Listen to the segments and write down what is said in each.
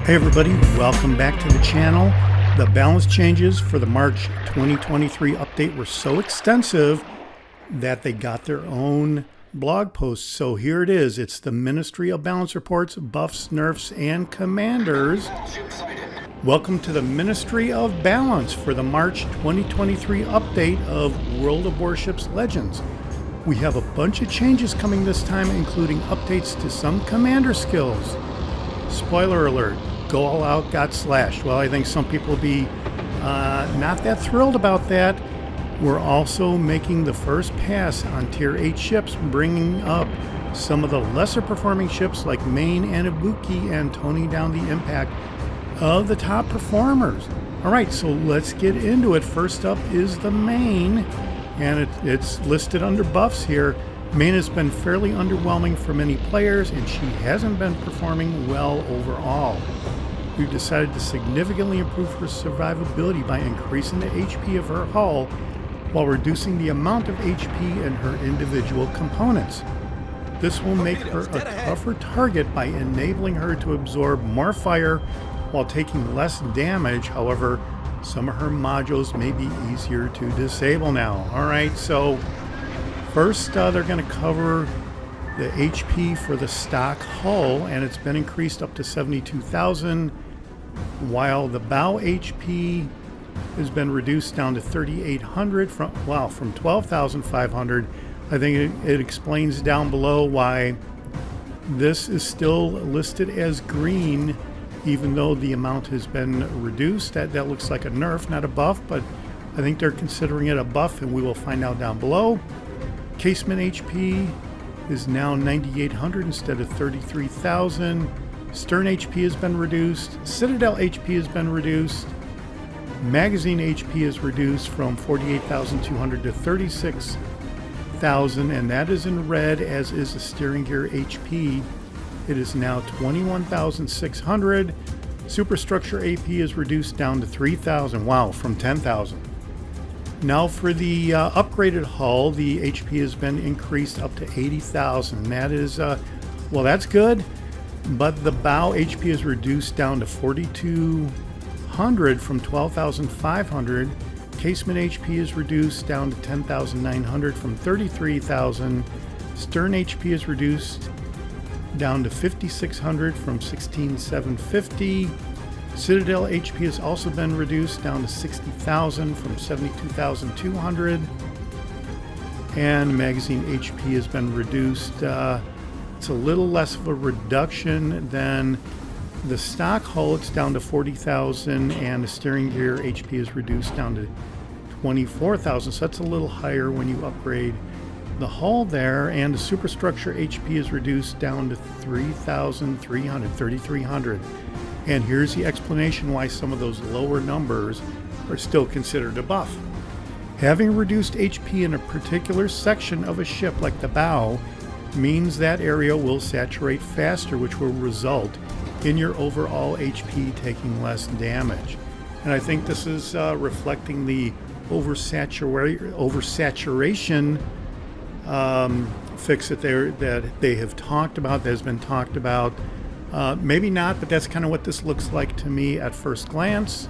Hey everybody, welcome back to the channel. The balance changes for the March 2023 update were so extensive that they got their own blog post. So here it is. It's the Ministry of Balance Reports, Buffs, Nerfs, and Commanders. Welcome to the Ministry of Balance for the March 2023 update of World of Warships Legends. We have a bunch of changes coming this time, including updates to some commander skills. Spoiler alert, Go All Out got slashed. Well, I think some people will be not that thrilled about that. We're also making the first pass on Tier 8 ships, bringing up some of the lesser performing ships like Maine and Ibuki and toning down the impact of the top performers. All right, so let's get into it. First up is the Maine, and it's listed under buffs here. Maine has been fairly underwhelming for many players, and she hasn't been performing well overall. We've decided to significantly improve her survivability by increasing the HP of her hull while reducing the amount of HP in her individual components. This will make her a tougher target by enabling her to absorb more fire while taking less damage. However, some of her modules may be easier to disable now. All right, so first, they're going to cover the HP for the stock hull, and it's been increased up to 72,000, while the bow HP has been reduced down to 3,800 from 12,500. I think it explains down below why this is still listed as green, even though the amount has been reduced. That looks like a nerf, not a buff, but I think they're considering it a buff, and we will find out down below. Casement HP is now 9,800 instead of 33,000. Stern HP has been reduced. Citadel HP has been reduced. Magazine HP is reduced from 48,200 to 36,000, and that is in red, as is the steering gear HP. It is now 21,600. Superstructure AP is reduced down to 3,000. Wow, from 10,000. Now for the upgraded hull, the HP has been increased up to 80,000. That is, well, that's good, but the bow HP is reduced down to 4,200 from 12,500. Casement HP is reduced down to 10,900 from 33,000. Stern HP is reduced down to 5,600 from 16,750. Citadel HP has also been reduced down to 60,000 from 72,200. And magazine HP has been reduced. It's a little less of a reduction than the stock hull. It's down to 40,000, and the steering gear HP is reduced down to 24,000. So that's a little higher when you upgrade the hull there. And the superstructure HP is reduced down to 3,300. And here's the explanation why some of those lower numbers are still considered a buff. Having reduced HP in a particular section of a ship like the bow means that area will saturate faster, which will result in your overall HP taking less damage. And I think this is reflecting the oversaturation fix that they have talked about, that has been talked about. Maybe not, but that's kind of what this looks like to me at first glance.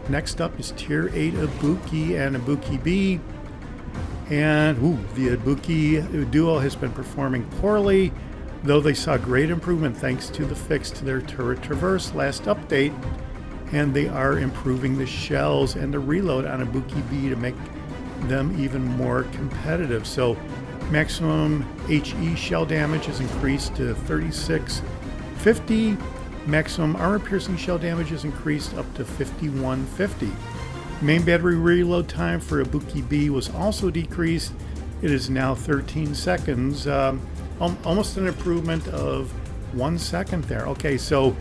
Next up is Tier 8 Ibuki and Ibuki B. And the Ibuki duo has been performing poorly, though they saw great improvement thanks to the fix to their turret traverse last update. And they are improving the shells and the reload on Ibuki B to make them even more competitive. So maximum HE shell damage is increased to 3650. Maximum armor piercing shell damage is increased up to 5150. Main battery reload time for Ibuki B was also decreased. It is now 13 seconds, almost an improvement of 1 second there. Okay, so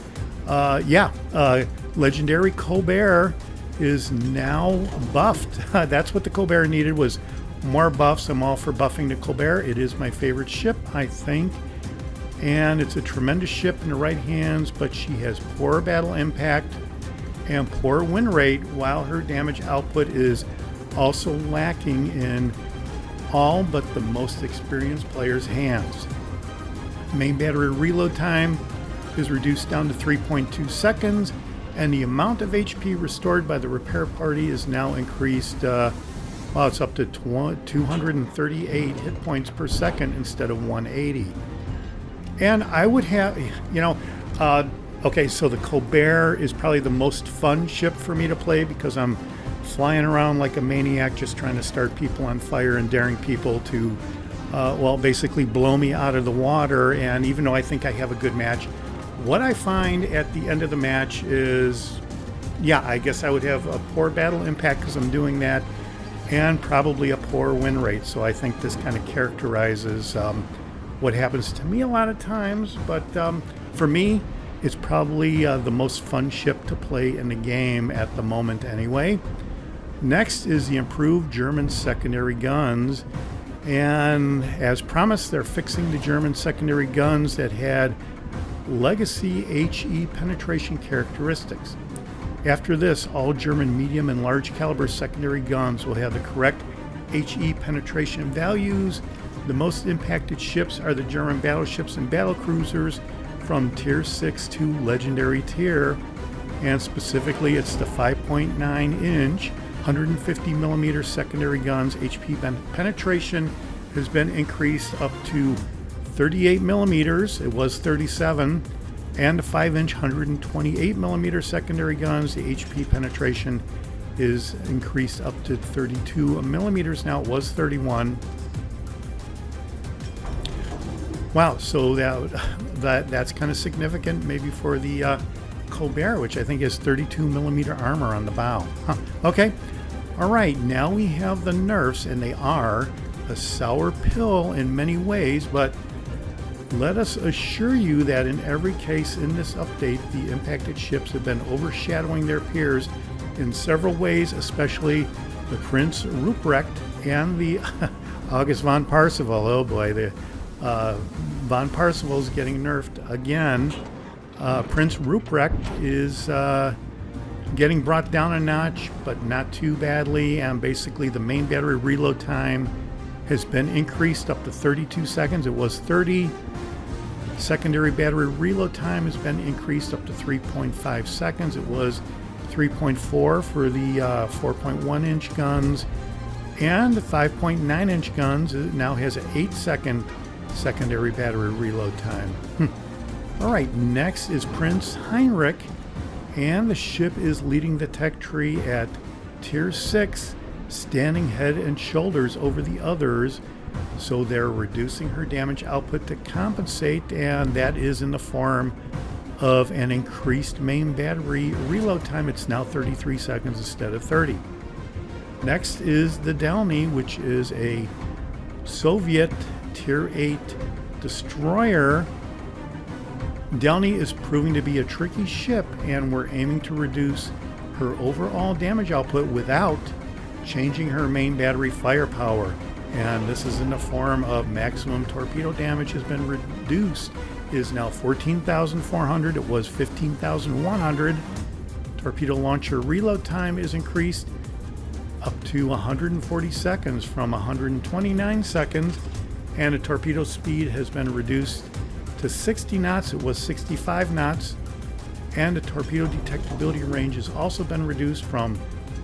legendary Colbert is now buffed. That's what the Colbert needed, was more buffs. I'm all for buffing the Colbert. It is my favorite ship, I think. And it's a tremendous ship in the right hands, but she has poor battle impact and poor win rate, while her damage output is also lacking in all but the most experienced players' hands. Main battery reload time is reduced down to 3.2 seconds, and the amount of HP restored by the repair party is now increased, well, it's up to 238 hit points per second instead of 180. And I would have, you know, okay, so the Colbert is probably the most fun ship for me to play because I'm flying around like a maniac just trying to start people on fire and daring people to, well, basically blow me out of the water. And even though I think I have a good match, what I find at the end of the match is, yeah, I guess I would have a poor battle impact because I'm doing that, and probably a poor win rate. So I think this kind of characterizes what happens to me a lot of times. But for me, it's probably the most fun ship to play in the game at the moment anyway. Next is the improved German secondary guns. And as promised, they're fixing the German secondary guns that had legacy HE penetration characteristics. After this, all German medium and large caliber secondary guns will have the correct HE penetration values. The most impacted ships are the German battleships and battlecruisers from Tier 6 to Legendary Tier, and specifically it's the 5.9 inch 150 millimeter secondary guns. HP penetration has been increased up to 38 millimeters. It was 37. And the 5-inch 128 millimeter secondary guns, the HP penetration is increased up to 32 millimeters now. It was 31. Wow, so that's kind of significant maybe for the Colbert, which I think has 32 millimeter armor on the bow. Huh. Okay, all right, now we have the Nerfs, and they are a sour pill in many ways, but let us assure you that in every case in this update, the impacted ships have been overshadowing their peers in several ways, especially the Prinz Rupprecht and the August von Parseval. Oh boy, the von Parseval is getting nerfed again. Prinz Rupprecht is getting brought down a notch, but not too badly, and basically the main battery reload time has been increased up to 32 seconds. It was 30. Secondary battery reload time has been increased up to 3.5 seconds. It was 3.4 for the 4.1 inch guns, and the 5.9 inch guns now has an 8-second secondary battery reload time. All right, next is Prinz Heinrich, and the ship is leading the tech tree at Tier 6, standing head and shoulders over the others. So they're reducing her damage output to compensate, and that is in the form of an increased main battery reload time. It's now 33 seconds instead of 30. Next is the Delny, which is a Soviet Tier 8 destroyer. Delny is proving to be a tricky ship, and we're aiming to reduce her overall damage output without changing her main battery firepower. And this is in the form of maximum torpedo damage has been reduced, is now 14,400. It was 15,100. Torpedo launcher reload time is increased up to 140 seconds from 129 seconds, and the torpedo speed has been reduced to 60 knots. It was 65 knots, and the torpedo detectability range has also been reduced from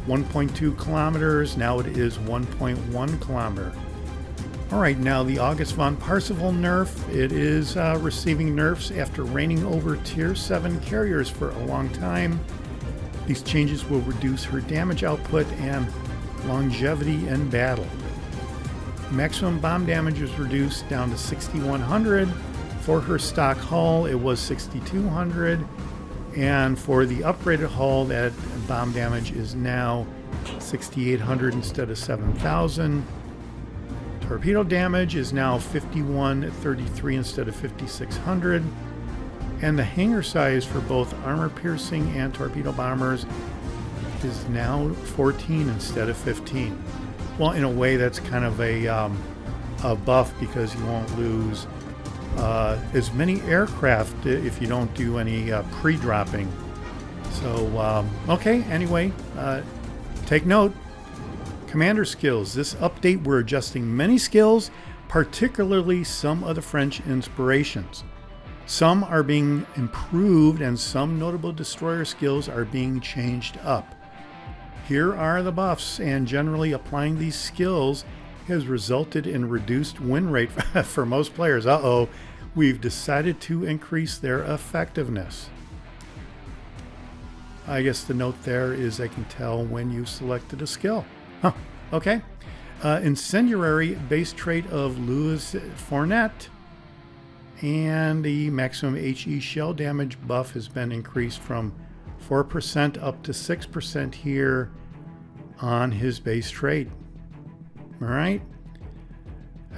1.2 kilometers. Now it is 1.1 kilometer. All right, now the August von Parseval nerf. It is receiving nerfs after reigning over Tier 7 carriers for a long time. These changes will reduce her damage output and longevity in battle. Maximum bomb damage is reduced down to 6,100. For her stock hull, it was 6,200. And for the upgraded hull, that bomb damage is now 6,800 instead of 7,000. Torpedo damage is now 5,133 instead of 5,600. And the hangar size for both armor-piercing and torpedo bombers is now 14 instead of 15. Well, in a way, that's kind of a buff because you won't lose as many aircraft if you don't do any pre-dropping. So, okay, anyway, take note. Commander skills. This update, we're adjusting many skills, particularly some of the French inspirations. Some are being improved and some notable destroyer skills are being changed up. Here are the buffs, and generally applying these skills has resulted in reduced win rate for most players. We've decided to increase their effectiveness. I guess the note there is I can tell when you selected a skill. Okay. Incendiary, base trait of Louis Fournet, and the maximum HE shell damage buff has been increased from 4% up to 6% here on his base trait. All right.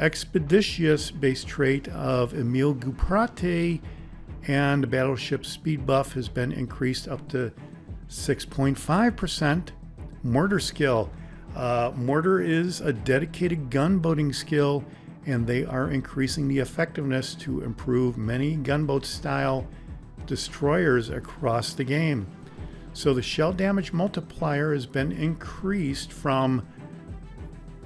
Expeditious, base trait of Émile Guépratte, and the battleship speed buff has been increased up to 6.5%. Mortar skill. Mortar is a dedicated gunboating skill, and they are increasing the effectiveness to improve many gunboat style destroyers across the game. So the shell damage multiplier has been increased from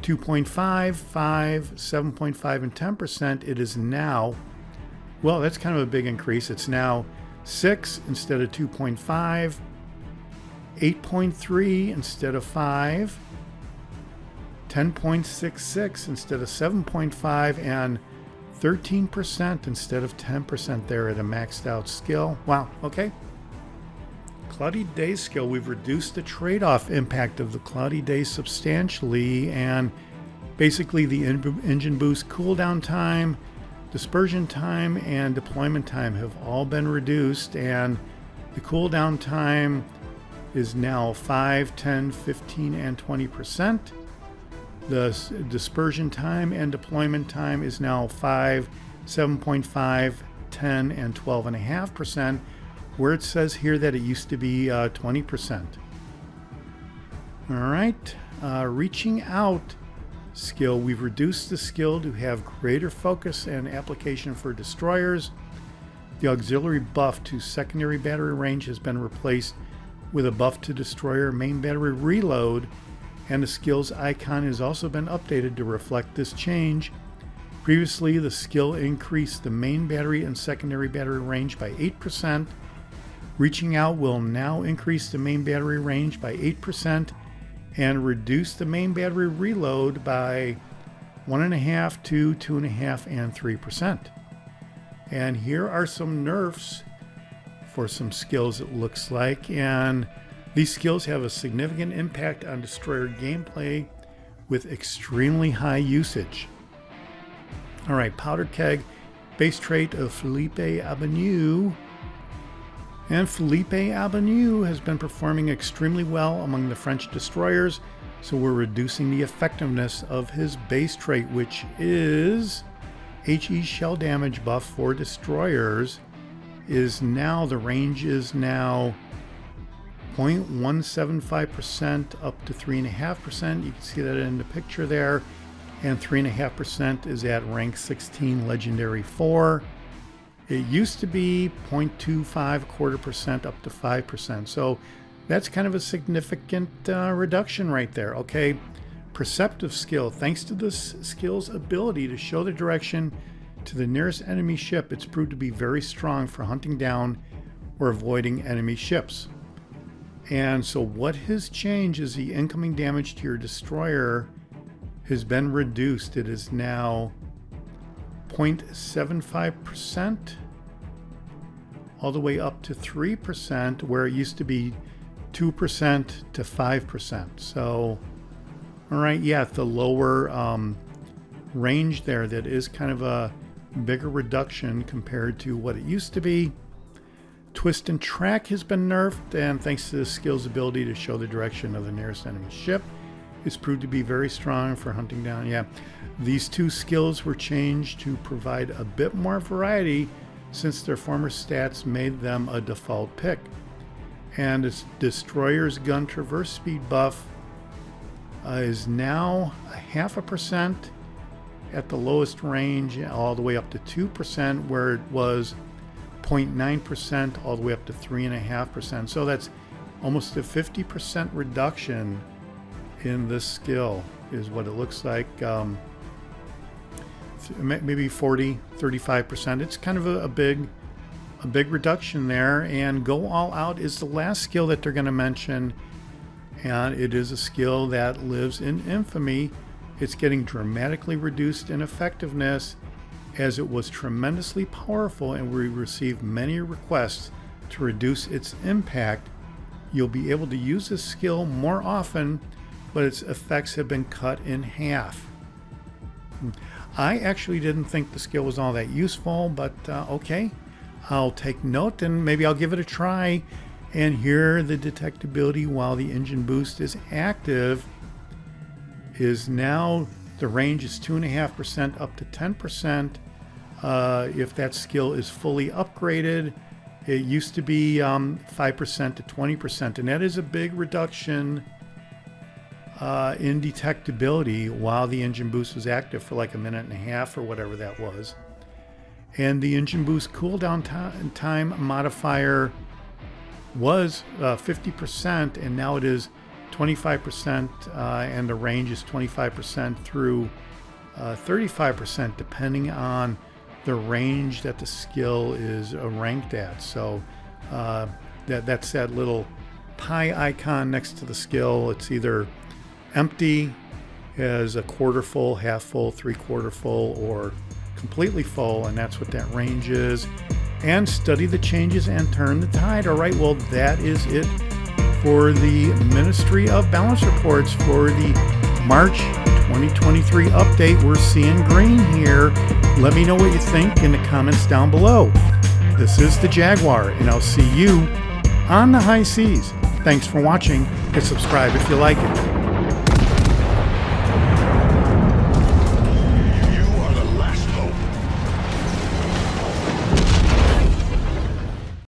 2.5, 5, 7.5, and 10%. It is now, well, that's kind of a big increase. It's now 6 instead of 2.5, 8.3 instead of 5, 10.66 instead of 7.5, and 13% instead of 10% there at a maxed out skill. Wow, okay. Cloudy Daze skill, we've reduced the trade-off impact of the Cloudy Daze substantially, and basically the engine boost cooldown time, dispersion time, and deployment time have all been reduced, and the cooldown time is now 5, 10, 15, and 20%. The dispersion time and deployment time is now 5, 7.5, 10, and 12.5%, where it says here that it used to be 20%. All right, reaching out skill. We've reduced the skill to have greater focus and application for destroyers. The auxiliary buff to secondary battery range has been replaced with a buff to destroyer main battery reload, and the skills icon has also been updated to reflect this change. Previously, the skill increased the main battery and secondary battery range by 8%. Reaching out will now increase the main battery range by 8% and reduce the main battery reload by 1.5 to 2.5 and 3%. And here are some nerfs for some skills, it looks like, and these skills have a significant impact on destroyer gameplay with extremely high usage. All right, powder keg, base trait of Philippe Auboyneau. And Philippe Auboyneau has been performing extremely well among the French destroyers, so we're reducing the effectiveness of his base trait, which is HE shell damage buff for destroyers. Is now, the range is now 0.175% up to 3.5%. You can see that in the picture there. And 3.5% is at rank 16 legendary 4. It used to be 0.25 1/4% up to 5%. So that's kind of a significant reduction right there. Okay, perceptive skill. Thanks to this skill's ability to show the direction to the nearest enemy ship, it's proved to be very strong for hunting down or avoiding enemy ships. And so what has changed is the incoming damage to your destroyer has been reduced. It is now 0.75% all the way up to 3%, where it used to be 2% to 5%. So, all right, yeah, the lower range there, that is kind of a bigger reduction compared to what it used to be. Twist and track has been nerfed, and thanks to the skill's ability to show the direction of the nearest enemy ship, it's proved to be very strong for hunting down. Yeah, these two skills were changed to provide a bit more variety since their former stats made them a default pick. And its destroyer's gun traverse speed buff is now 0.5% at the lowest range, all the way up to 2%, where it was 0.9% all the way up to 3.5%. So that's almost a 50% reduction in this skill is what it looks like. Maybe 40, 35%. It's kind of a big a big reduction there. And Go All Out is the last skill that they're going to mention, and it is a skill that lives in infamy. It's getting dramatically reduced in effectiveness, as it was tremendously powerful, and we received many requests to reduce its impact. You'll be able to use this skill more often, but its effects have been cut in half. I actually didn't think the skill was all that useful, but okay, I'll take note and maybe I'll give it a try. And here, the detectability while the engine boost is active is now, the range is 2.5% up to 10%. If that skill is fully upgraded, it used to be 5% to 20%, and that is a big reduction in detectability while the engine boost was active for like a minute and a half or whatever that was. And the engine boost cooldown time modifier was 50%, and now it is 25%, and the range is 25% through 35%, depending on the range that the skill is ranked at. So that's that little pie icon next to the skill. It's either empty, as a quarter full, half full, 3/4 full, or completely full, and that's what that range is. And study the changes and turn the tide. All right, well, that is it for the Ministry of Balance reports for the March 2023 update. We're seeing green here. Let me know what you think in the comments down below. This is the Jaguar, and I'll see you on the high seas. Thanks for watching, and subscribe if you like it.